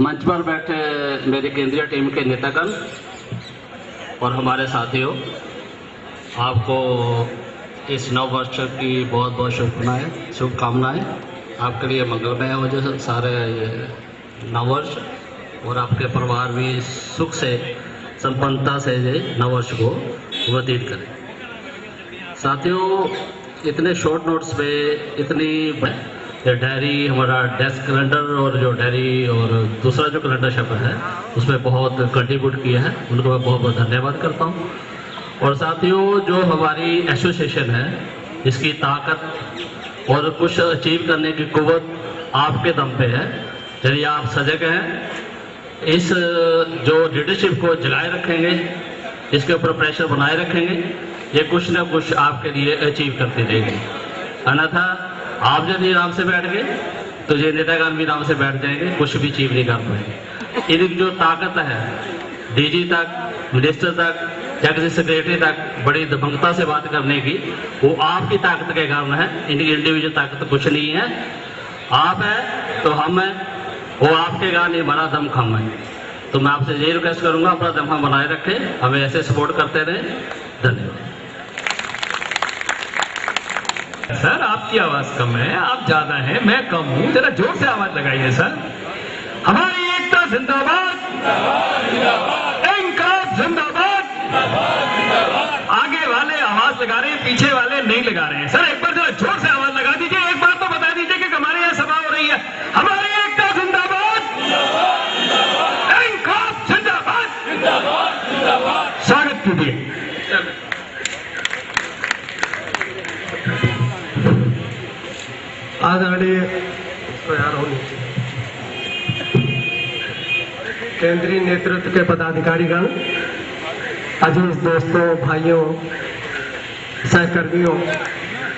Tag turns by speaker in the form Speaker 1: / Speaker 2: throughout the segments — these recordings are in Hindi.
Speaker 1: मंच पर बैठे मेरी केंद्रीय टीम के नेतागण और हमारे साथियों, आपको इस नव वर्ष की बहुत बहुत शुभकामनाएं। आपके लिए मंगलमय हो जो सारे ये नव वर्ष, और आपके परिवार भी सुख से संपन्नता से ये नव वर्ष को व्यतीत करें। साथियों, इतने शॉर्ट नोट्स पे इतनी डायरी, हमारा डेस्क कैलेंडर और जो डायरी और दूसरा जो कैलेंडर छपा है उसमें बहुत कंट्रीब्यूट किया है, उनको मैं बहुत बहुत धन्यवाद करता हूँ। और साथियों, जो हमारी एसोसिएशन है इसकी ताकत और कुछ अचीव करने की कुव्वत आपके दम पे है। यदि आप सजग हैं, इस जो लीडरशिप को जगाए रखेंगे, इसके ऊपर प्रेशर बनाए रखेंगे, ये कुछ ना कुछ आपके लिए अचीव करती रहेगी। अन्यथा आप यदि आराम से बैठ गए तो ये नेतागण भी आराम से बैठ जाएंगे, कुछ भी अचीव नहीं कर पाएंगे। इनकी जो ताकत है, डीजी तक, मिनिस्टर तक या किसी सेक्रेटरी तक बड़ी दबंगता से बात करने की, वो आपकी ताकत के कारण है। इनकी इंडिविजुअल ताकत कुछ नहीं है। आप है तो हम है, वो आपके कारण ये बड़ा दमखम है। तो मैं आपसे यही रिक्वेस्ट करूंगा, अपना दमखम बनाए रखें, हमें ऐसे सपोर्ट करते रहें। धन्यवाद।
Speaker 2: सर, आपकी आवाज कम है, आप ज्यादा हैं, मैं कम हूँ, जरा जोर से आवाज लगाइए सर। हमारी एकता जिंदाबाद, इंकलाब जिंदाबाद। आगे वाले आवाज लगा रहे हैं, पीछे वाले नहीं लगा रहे हैं। सर, एक बार जरा जोर से आवाज लगा दीजिए। एक बार तो बता दीजिए कि हमारे यहाँ सभा हो रही है। हमारी एकता जिंदाबाद, इंकलाब जिंदाबाद। स्वागत कीजिए।
Speaker 3: आदरणीय केंद्रीय नेतृत्व के पदाधिकारीगण, अजीज दोस्तों, भाइयों, सहकर्मियों,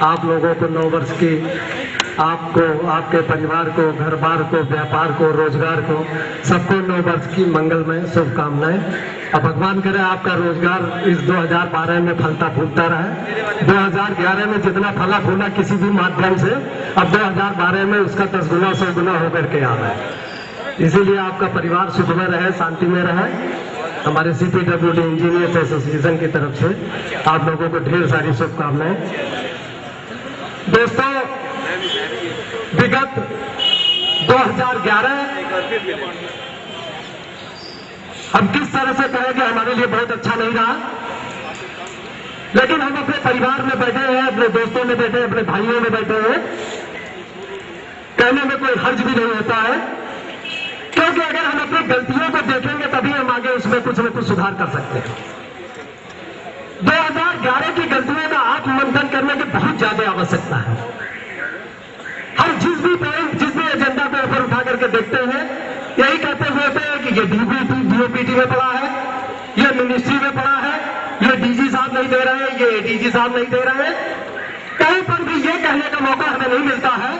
Speaker 3: आप लोगों को नव वर्ष की, आपको, आपके परिवार को, घर बार को, व्यापार को, रोजगार को, सबको नव वर्ष की मंगलमय शुभकामनाएं। अब भगवान करे आपका रोजगार इस 2012 में फलता फूलता रहे। 2011 में जितना फला फूला किसी भी माध्यम से, अब 2012 में उसका 10 गुना 100 गुना होकर के आ रहा है। इसीलिए आपका परिवार सुख में रहे, शांति में रहे। हमारे CPWD इंजीनियर्स एसोसिएशन की तरफ से आप लोगों को ढेर सारी शुभकामनाएं। दोस्तों, विगत 2011 हम किस तरह से कहें कि हमारे लिए बहुत अच्छा नहीं रहा, लेकिन हम अपने परिवार में बैठे हैं, अपने दोस्तों में बैठे हैं, अपने भाइयों में बैठे हैं। कहने में कोई हर्ज भी नहीं होता है, क्योंकि अगर हम अपनी गलतियों को देखेंगे तभी हम आगे उसमें कुछ न कुछ सुधार कर सकते हैं। 2011 की गलतियों का आत्ममंथन करने की बहुत ज्यादा आवश्यकता है। हम जिस भी पॉइंट, जिस भी एजेंडा को ऊपर उठा करके देखते हैं, यही कहते हुए होते हैं कि ये DOPT में पड़ा है, ये मिनिस्ट्री में पड़ा है, ये DG साहब नहीं दे रहे हैं, ये ADG साहब नहीं दे रहे हैं। कहीं पर भी ये कहने का मौका हमें नहीं मिलता है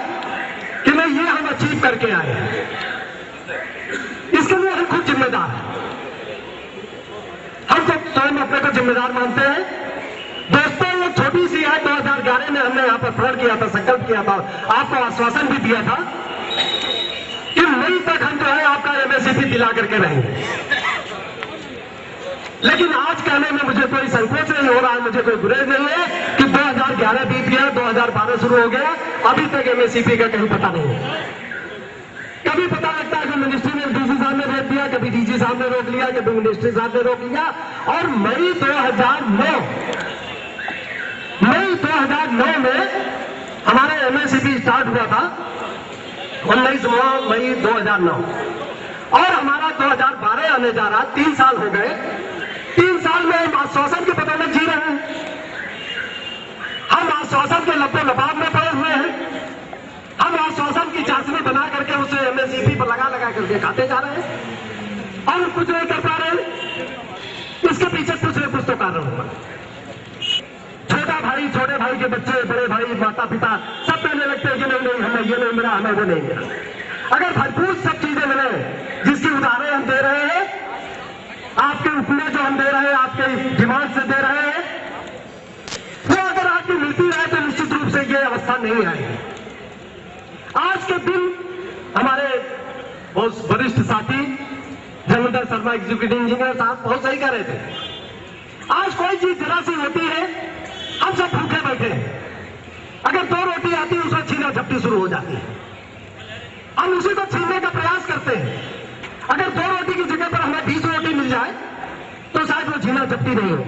Speaker 3: कि नहीं, ये हम अचीव करके आए हैं। इसके लिए हम खुद जिम्मेदार हैं। हम तो स्वयं अपने को जिम्मेदार मानते हैं। दोस्तों, ये छोटी सी है, 2011 में हमने यहाँ पर प्रण किया था, संकल्प किया था, आपको आश्वासन भी दिया था कि मई तक हम जो है आपका MSCP दिला करके रहेंगे। लेकिन आज कहने में मुझे कोई संकोच नहीं हो रहा है, मुझे कोई गुरेज नहीं है कि 2011 बीत गया, 2012 शुरू हो गया, अभी तक MSCP का कहीं पता नहीं है। कभी पता लगता है कि मिनिस्ट्री ने DG साहब ने रोक दिया, कभी DG साहब ने रोक लिया, कभी मिनिस्ट्री साहब ने रोक लिया। और मई 2009 में हमारा MSCP स्टार्ट हुआ था, 19 मई 2009, और हमारा 2012 आने जा रहा, 3 साल हो गए। 3 साल में हम आश्वासन के पता में जी रहे हैं, हम आश्वासन के लपो लबाब में पड़े हुए हैं, हम आश्वासन की चाशनी बना करके उसे MSCP पर लगा करके खाते जा रहे हैं और कुछ नहीं कर पा रहे हैं। इसके पीछे कुछ न कुछ तो कारण होगा। छोटा भाई, छोटे भाई के बच्चे, बड़े भाई, माता पिता सब कहने लगते हैं कि नहीं, हमें ये नहीं मिला, हमें वो नहीं मिला। अगर भरपूर सब चीजें मिले, जिसकी उदाहरण हम दे रहे हैं, आपके उपने जो हम दे रहे हैं, आपके दिमाग से दे रहे हैं, वो अगर आपकी मिलती रहे तो निश्चित रूप से ये अवस्था नहीं आएगी। आज के दिन हमारे बहुत वरिष्ठ साथी जलंधर शर्मा एग्जीक्यूटिव इंजीनियर साहब बहुत सही कह रहे थे। आज कोई चीज जरा सी होती है, हम सब भूखे बैठे हैं। अगर 2 रोटी आती है उसमें छीना झपटी शुरू हो जाती है, हम उसी को छीनने का प्रयास करते हैं। अगर 2 रोटी की जगह पर हमें 20 रोटी मिल जाए तो शायद वो छीना झपटी नहीं हो।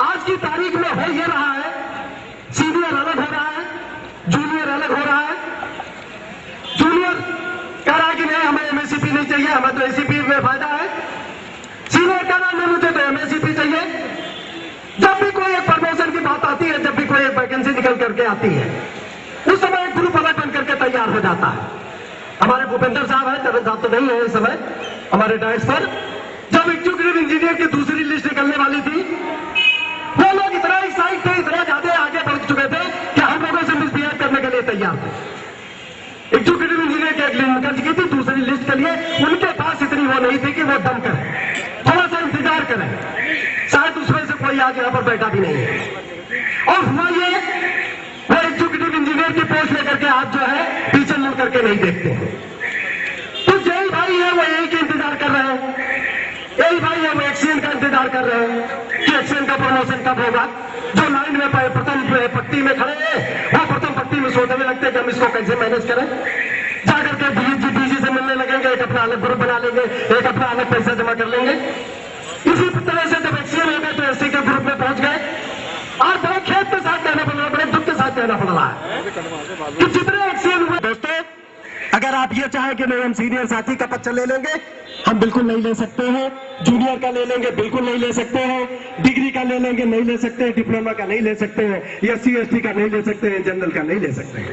Speaker 3: आज की तारीख में हो ये रहा है, सीनियर अलग हो रहा है, जूनियर अलग हो रहा है। जूनियर कह रहा है कि नहीं हमें एमएससीपी नहीं चाहिए, हमें तो एसीपी में फायदा है। सीनियर कह रहा है मुझे तो एमएससीपी चाहिए। जब भी कोई एक प्रमोशन की बात आती है, जब भी कोई एक वैकेंसी निकल करके आती है, उस समय एक ग्रुप अलग बन करके तैयार हो जाता है। हमारे भूपेंद्र साहब है, चरण साहब तो नहीं है इस समय हमारे डायस पर। जब एग्जीक्यूटिव इंजीनियर की दूसरी लिस्ट निकलने वाली थी, वो लोग इतना एक्साइट थे, इतना ज्यादा आगे बढ़ चुके थे कि हम लोगों से मिसबिहेव करने के लिए तैयार थे। एग्जीक्यूटिव इंजीनियर की एक लिस्ट निकल चुकी थी, दूसरी लिस्ट के लिए उनके पास इतनी वो नहीं थी कि वो दम करें, थोड़ा सा इंतजार करें। शायद उसमें से कोई आज यहाँ पर बैठा भी नहीं है। और हुआ ये, वो एग्जीक्यूटिव इंजीनियर की पोस्ट लेकर के आज जो है पीछे मुड़ करके नहीं देखते हैं। तो यही भाई है वो यही के इंतजार कर रहे हैं, यही भाई है वो एक्सीडेंट का इंतजार कर रहे हैं कि एक्सीडेंट का प्रमोशन कब होगा। जो लाइन में प्रथम पट्टी में खड़े हैं वो प्रथम पट्टी में सोचने लगते हैं कि हम इसको कैसे मैनेज करें। जाकर के डीजी से मिलने लगेंगे, एक अपना अलग ग्रुप बना लेंगे, एक अपना अलग पैसा जमा कर लेंगे। इसी तरह से जब एक्सीडेंट हो गए तो एससी के ग्रुप में पहुंच गए और बड़े खेत के साथ कहना पड़ रहा है, बड़े दुख के साथ कहना पड़ रहा है कि जितने एक्सीडेंट हुए। दोस्तों, अगर आप ये चाहें कि नहीं हम सीनियर साथी का पद ले लेंगे, हम बिल्कुल नहीं ले सकते हैं। जूनियर का ले लेंगे, बिल्कुल नहीं ले सकते हैं। डिग्री का ले लेंगे, नहीं ले सकते हैं। डिप्लोमा का नहीं ले सकते हैं, एससी एसटी का नहीं ले सकते हैं, जनरल का नहीं ले सकते हैं।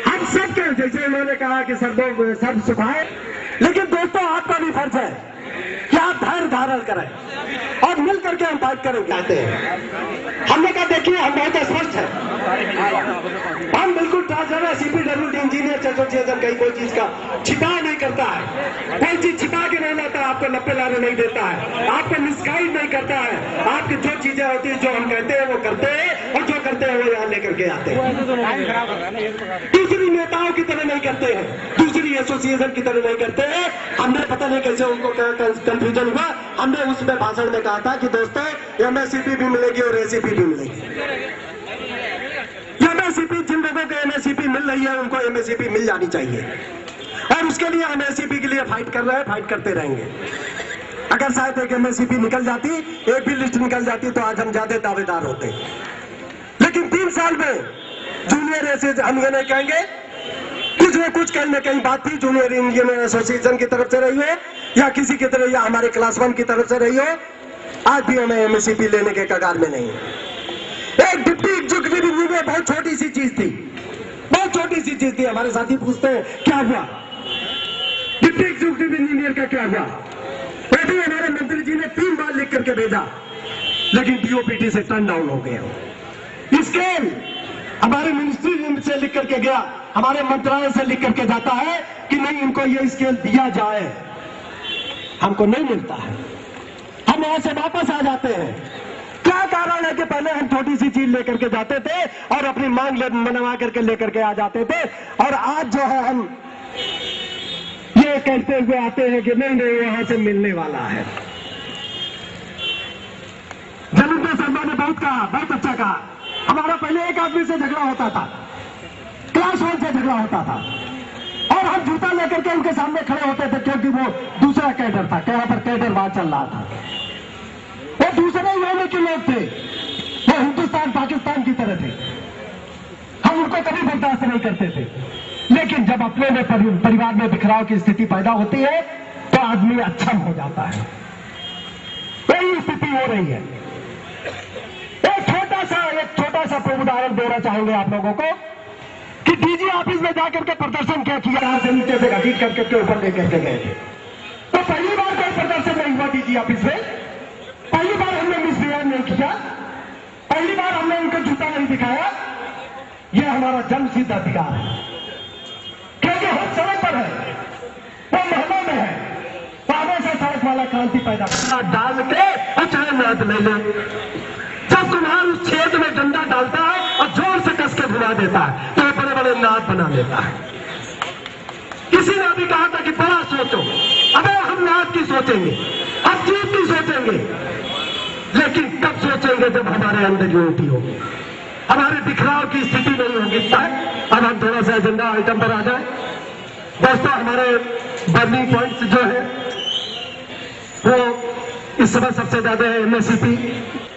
Speaker 3: हम सबके, जैसे उन्होंने कहा कि सर्व सुखाए, लेकिन दोस्तों आपका भी फर्ज है कि आप धैर्य धारण करें और मिल करके हम फाइट करें चाहते हैं। हमने कहा देखिए हम बहुत स्पष्ट है, हम बिल्कुल ट्रांसजेंडर सीपीडब्ल्यूडी इंजीनियर्स एसोसिएशन कहीं कोई चीज का छिपा नहीं करता है, कोई चीज छिपा के नहीं लाता है, आपको नप्पे लाने नहीं देता है, आपको मिसगाइड नहीं करता है। आपकी जो चीजें होती है, जो हम कहते हैं वो करते हैं और जो करते हैं वो यहाँ लेकर के आते हैं। दूसरी नेताओं की तरह नहीं करते हैं, दूसरी एसोसिएशन की तरह नहीं करते हैं। हमने पता नहीं कैसे उनको कंफ्यूजन हुआ, हमने उसमें भाषण में कहा था कि दोस्तों एमएससीपी भी मिलेगी और एसीपी भी मिलेगी। एमएससीपी, जिन लोगों को एमएससीपी मिल रही है उनको एमएससीपी मिल जानी चाहिए और उसके लिए हम एससीपी के लिए फाइट कर रहे हैं, फाइट करते रहेंगे। अगर शायद एक एमएससीपी निकल जाती, एक भी लिस्ट निकल जाती तो आज हम ज्यादा दावेदार होते, लेकिन 3 साल में जूनियर ऐसे हम ये नहीं कहेंगे। कुछ न कुछ कहीं न कहीं बात थी, जूनियर इंजीनियर एसोसिएशन की तरफ से रही हो या किसी की तरफ या हमारे क्लास 1 की तरफ से रही हो, आज भी हमें एमएससीपी लेने के कगार में नहीं है। एक डिप्टी एग्जीक्यूटिव इंजीनियर बहुत छोटी सी चीज थी, बहुत छोटी सी चीज थी। हमारे साथी पूछते हैं क्या हुआ, डिप्टी एग्जीक्यूटिव इंजीनियर का क्या हुआ? वो भी हमारे मंत्री जी ने 3 बार लिख करके भेजा, लेकिन डीओपीटी से टर्न डाउन हो गया। स्केल हमारे मिनिस्ट्री से लिख करके गया, हमारे मंत्रालय से लिख करके जाता है कि नहीं इनको ये स्केल दिया जाए, हमको नहीं मिलता है, हम वहां से वापस आ जाते हैं। क्या कारण है कि पहले हम छोटी सी चीज लेकर के जाते थे और अपनी मांग मनवा करके लेकर के आ जाते थे, और आज जो है हम ये कहते हुए आते हैं कि नहीं वहां से मिलने वाला है। जलंधर शर्मा ने बहुत कहा, बहुत अच्छा कहा। हमारा पहले एक आदमी से झगड़ा होता था, क्लास 1 से झगड़ा होता था, और हम जूता लेकर के उनके सामने खड़े होते थे क्योंकि वो दूसरा कैडर था, यहाँ पर कैडर बात चल रहा था। वो दूसरे यूनिट के लोग थे, वो हिंदुस्तान पाकिस्तान की तरह थे, हम उनको कभी बर्दाश्त नहीं करते थे। लेकिन जब अपने में परिवार में बिखराव की स्थिति पैदा होती है तो आदमी अक्षम हो जाता है। वही स्थिति हो रही है। एक छोटा सा उदाहरण देना चाहेंगे आप लोगों को कि डीजी ऑफिस में जाकर के प्रदर्शन क्या किया, से नीचे से घसीट करके ऊपर लेकर के गए थे। तो पहली बार कोई प्रदर्शन नहीं हुआ डीजी ऑफिस में, पहली बार हमने मिसबिहेव नहीं किया, पहली बार हमने उनको जूता नहीं दिखाया। यह हमारा जन्म सिद्ध अधिकार है, क्योंकि हर सड़क पर है, वो महलों में है, तो हमेशा सड़क वाला क्रांति पैदा डाल के अच्छा नाद ले ले। जब तुम्हारा उस छेद में डंडा डालता है और जोर से कस के घुमा देता है तो बड़े बड़े नाद बना लेता है। अभी कहा था कि बड़ा सोचो, अबे हम न्याय की सोचेंगे, हम जीत की सोचेंगे, लेकिन कब सोचेंगे जब हमारे अंदर यूनिटी होगी, हमारे बिखराव की स्थिति नहीं होगी। अब हम थोड़ा सा एजेंडा आइटम पर आ जाए। दोस्तों, हमारे बर्निंग पॉइंट्स जो है वो इस समय सबसे ज्यादा है MSCP।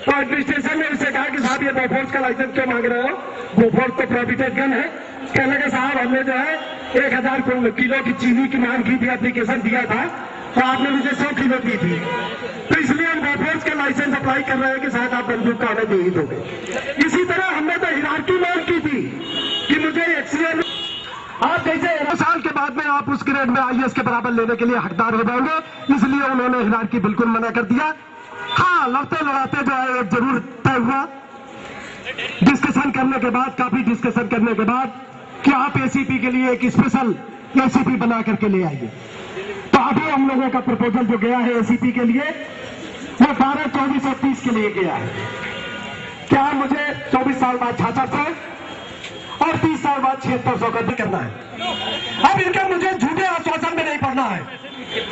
Speaker 3: तो एडमिनिस्ट्रेशन ने उनसे कहा कि साहब ये बोफोर्स का लाइसेंस क्यों मांग रहे हो, बोफोर्स तो प्रोहिबिटेड गन है। कहने के साहब हमने जो है 1000 किलो की चीनी की मांग की थी, एप्लीकेशन दिया था, तो आपने मुझे 100 किलो दी थी, तो इसलिए हम बोफोर्स के लाइसेंस अप्लाई कर रहे हैं कि शायद आप बंदूक का हमें दे ही दोगे। इसी तरह हमने तो हिरार्की मांग की थी कि मुझे एक्सीडेंट, आप जैसे 2 साल के बाद में आप उस ग्रेड में IAS के बराबर लेने के लिए हकदार हो जाएंगे, इसलिए उन्होंने हिरार्की बिल्कुल मना कर दिया। हाँ, लड़ते लड़ाते जो है जरूर तय हुआ, डिस्कशन करने के बाद, काफी डिस्कशन करने के बाद कि आप ACP के लिए एक स्पेशल ACP बना करके ले आइए। तो अभी हम लोगों का प्रपोजल जो गया है ACP के लिए वो 12, 24 और 30 के लिए गया है। क्या मुझे 24 साल बाद 6600 और 30 साल बाद 7600 का भी करना है। अब इनका मुझे झूठे आश्वासन में नहीं पड़ना है,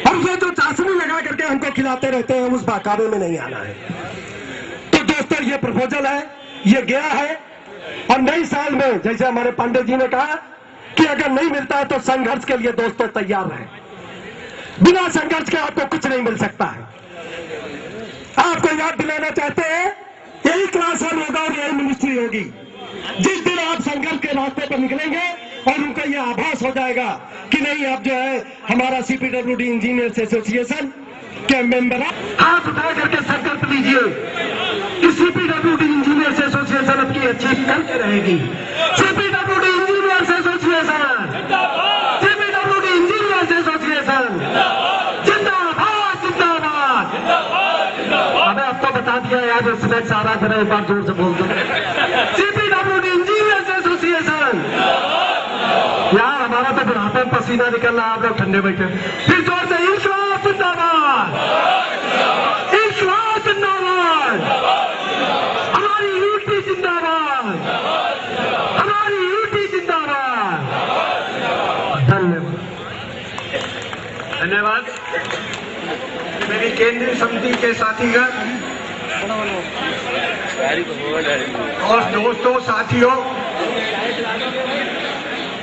Speaker 3: हमसे जो चाशनी लगा करके हमको खिलाते रहते हैं उस बाकारे में नहीं आना है। तो दोस्तों, ये प्रपोजल है, ये गया है, और नए साल में जैसे हमारे पांडे जी ने कहा कि अगर नहीं मिलता है तो संघर्ष के लिए दोस्तों तैयार रहें। बिना संघर्ष के आपको कुछ नहीं मिल सकता है। आपको याद दिलाना चाहते हैं, यही क्लास 1 होगा और यही मिनिस्ट्री होगी। जिस दिन आप संघर्ष के रास्ते पर निकलेंगे और उनको यह आभास हो जाएगा कि नहीं, आप जो है हमारा CPWD इंजीनियर्स एसोसिएशन के मेंबर, हाथ उठा करके संकल्प लीजिए कि CPWD इंजीनियर्स एसोसिएशन अपनी अचीव करके रहेगी। CPWD engineers association, CPWD engineers association जिंदाबाद, जिंदाबाद। अबे अब तो बता दिया यार, इसमें सारा जरा एक बार जोर से बोल दो, CPWD इंजीनियर्स एसोसिएशन। यार हमारा तो बुढ़ापे में पसीना निकल रहा है, आप लोग ठंडे बैठे। फिर जोर से इंक्लाब जिंदाबाद, इंक्लाब जिंदाबाद, हमारी यूनिटी जिंदाबाद, हमारी यूनिटी जिंदाबाद। धन्यवाद,
Speaker 2: धन्यवाद। मेरी केंद्रीय समिति के साथीगण और दोस्तों, साथियों,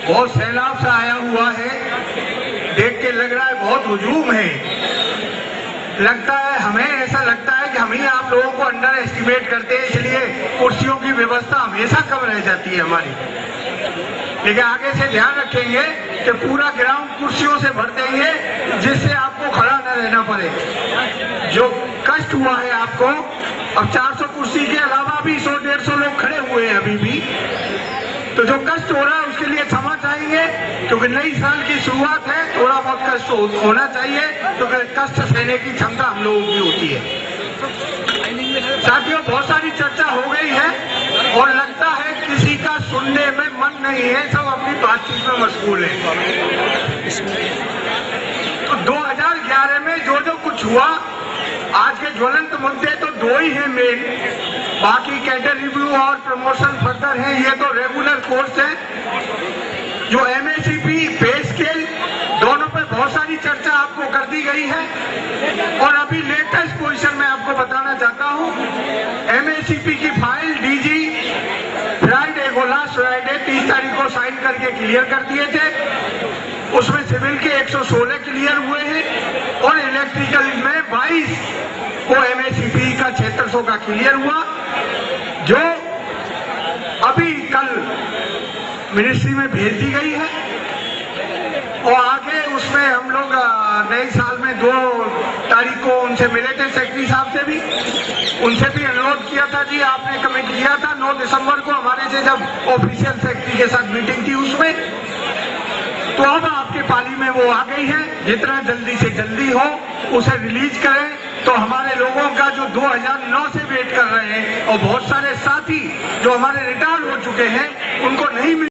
Speaker 2: बहुत सैलाब सा आया हुआ है, देख के लग रहा है बहुत हुजूम है। लगता है, हमें ऐसा लगता है कि हम ही आप लोगों को अंडर एस्टिमेट करते हैं, इसलिए कुर्सियों की व्यवस्था हमेशा कम रह जाती है हमारी। लेकिन आगे से ध्यान रखेंगे कि पूरा ग्राउंड कुर्सियों से भर देंगे, जिससे आपको खड़ा न रहना पड़े। जो कष्ट हुआ है आपको, अब 400 कुर्सी के अलावा भी 100-150 लोग खड़े हुए हैं अभी भी, तो जो कष्ट हो रहा है उसके लिए क्षमा चाहेंगे, क्योंकि नई साल की शुरुआत है, थोड़ा बहुत कष्ट होना चाहिए, क्योंकि कष्ट सहने की क्षमता हम लोगों की होती है। साथियों, बहुत सारी चर्चा हो गई है और लगता है किसी का सुनने में मन नहीं है, सब अपनी बातचीत में मशगूल है। तो 2011 में जो जो कुछ हुआ, आज के ज्वलंत मुद्दे तो 2 ही हैं मेन, बाकी कैडर रिव्यू और प्रमोशन फर्दर है, ये तो रेगुलर कोर्स है। जो MSCP, पे स्केल, दोनों पे बहुत सारी चर्चा आपको कर दी गई है। और अभी लेटेस्ट पोजीशन में आपको बताना चाहता हूं, MSCP की फाइल DG फ्राइडे को, लास्ट फ्राइडे 30 तारीख को साइन करके क्लियर कर दिए थे। उसमें सिविल के 116 क्लियर हुए हैं और इलेक्ट्रिकल में 22 को MSCP का 7600 का क्लियर हुआ, जो अभी कल मिनिस्ट्री में भेज दी गई है। और आगे उसमें हम लोग नए साल में 2 तारीख को उनसे मिले थे, सेक्रेटरी साहब से भी, उनसे भी अनुरोध किया था जी, आपने कमिट किया था 9 दिसंबर को हमारे से जब ऑफिशियल सेक्रेटरी के साथ मीटिंग थी उसमें, तो अब आपके पाली में वो आ गई है। जितना जल्दी से जल्दी हो उसे रिलीज करें, तो हमारे लोगों का जो 2009 से वेट कर रहे हैं और बहुत सारे साथी जो हमारे रिटायर हो चुके हैं उनको नहीं मिल